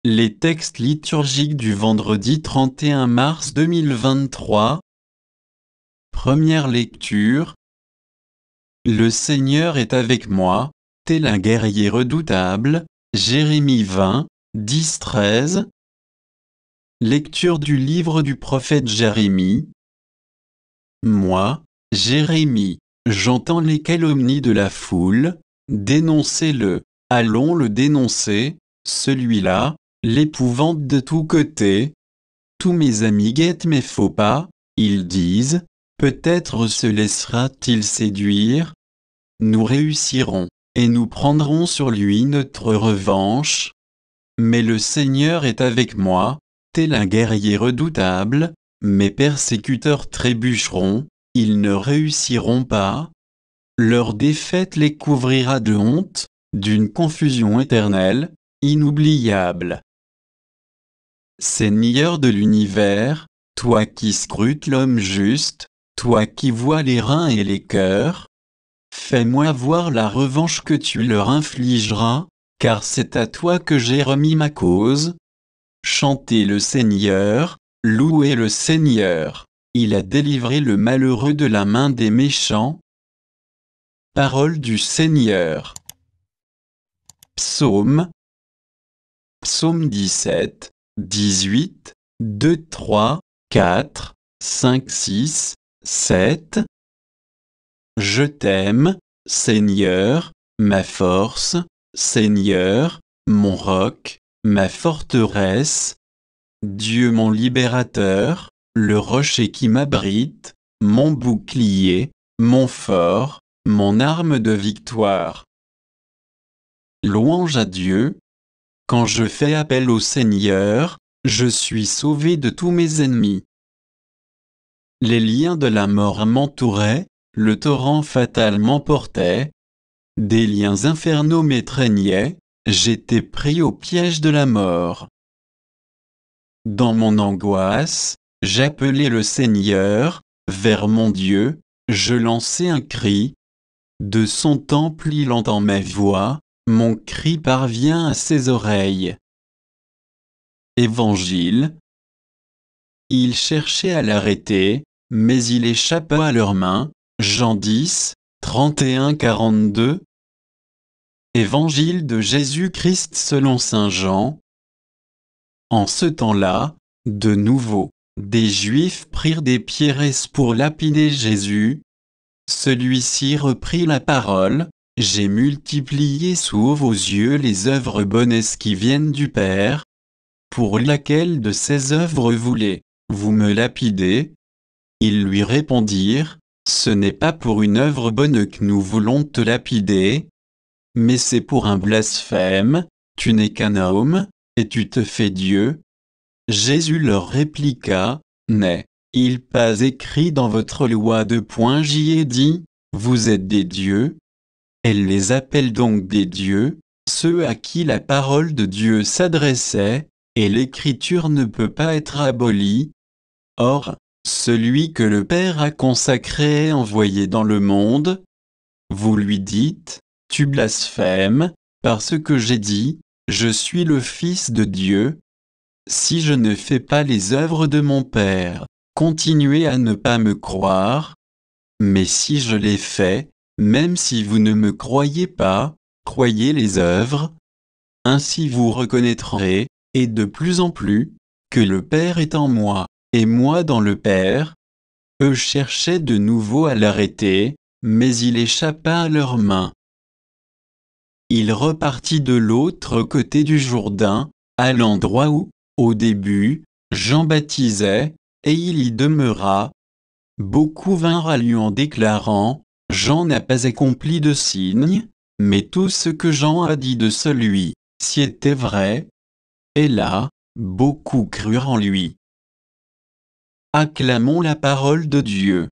Les textes liturgiques du vendredi 31 mars 2023. Première lecture. Le Seigneur est avec moi, tel un guerrier redoutable. Jérémie 20, 10-13. Lecture du livre du prophète Jérémie. Moi, Jérémie, j'entends les calomnies de la foule. Dénoncez-le, allons le dénoncer, celui-là, l'épouvante de tous côtés. Tous mes amis guettent mes faux pas, ils disent, peut-être se laissera-t-il séduire. Nous réussirons, et nous prendrons sur lui notre revanche. Mais le Seigneur est avec moi, tel un guerrier redoutable. Mes persécuteurs trébucheront, ils ne réussiront pas. Leur défaite les couvrira de honte, d'une confusion éternelle, inoubliable. Seigneur de l'univers, toi qui scrutes l'homme juste, toi qui vois les reins et les cœurs, fais-moi voir la revanche que tu leur infligeras, car c'est à toi que j'ai remis ma cause. Chantez le Seigneur, louez le Seigneur, il a délivré le malheureux de la main des méchants. Parole du Seigneur. Psaume 17, 18, 2, 3, 4, 5, 6, 7. Je t'aime, Seigneur, ma force, Seigneur, mon roc, ma forteresse. Dieu mon libérateur, le rocher qui m'abrite, mon bouclier, mon fort, mon arme de victoire. Louange à Dieu. Quand je fais appel au Seigneur, je suis sauvé de tous mes ennemis. Les liens de la mort m'entouraient, le torrent fatal m'emportait. Des liens infernaux m'étreignaient, j'étais pris au piège de la mort. Dans mon angoisse, j'appelais le Seigneur, vers mon Dieu, je lançais un cri. De son temple il entend ma voix, mon cri parvient à ses oreilles. Évangile. Ils cherchaient à l'arrêter, mais il échappa à leurs mains. Jean 10, 31-42. Évangile de Jésus-Christ selon saint Jean. En ce temps-là, de nouveau, des Juifs prirent des pierres pour lapider Jésus. Celui-ci reprit la parole. J'ai multiplié sous vos yeux les œuvres bonnes qui viennent du Père. Pour laquelle de ces œuvres voulez-vous me lapider? Ils lui répondirent, ce n'est pas pour une œuvre bonne que nous voulons te lapider, mais c'est pour un blasphème, tu n'es qu'un homme, et tu te fais Dieu. Jésus leur répliqua, n'est-il pas écrit dans votre loi j'y ai dit, vous êtes des dieux? Elle les appelle donc des dieux, ceux à qui la parole de Dieu s'adressait, et l'écriture ne peut pas être abolie. Or, celui que le Père a consacré et envoyé dans le monde, vous lui dites, tu blasphèmes, parce que j'ai dit, je suis le Fils de Dieu. Si je ne fais pas les œuvres de mon Père, continuez à ne pas me croire. Mais si je les fais, même si vous ne me croyez pas, croyez les œuvres. Ainsi vous reconnaîtrez, et de plus en plus, que le Père est en moi, et moi dans le Père. Eux cherchaient de nouveau à l'arrêter, mais il échappa à leurs mains. Il repartit de l'autre côté du Jourdain, à l'endroit où, au début, Jean baptisait, et il y demeura. Beaucoup vinrent à lui en déclarant, Jean n'a pas accompli de signe, mais tout ce que Jean a dit de celui-ci était vrai. Et là, beaucoup crurent en lui. Acclamons la parole de Dieu.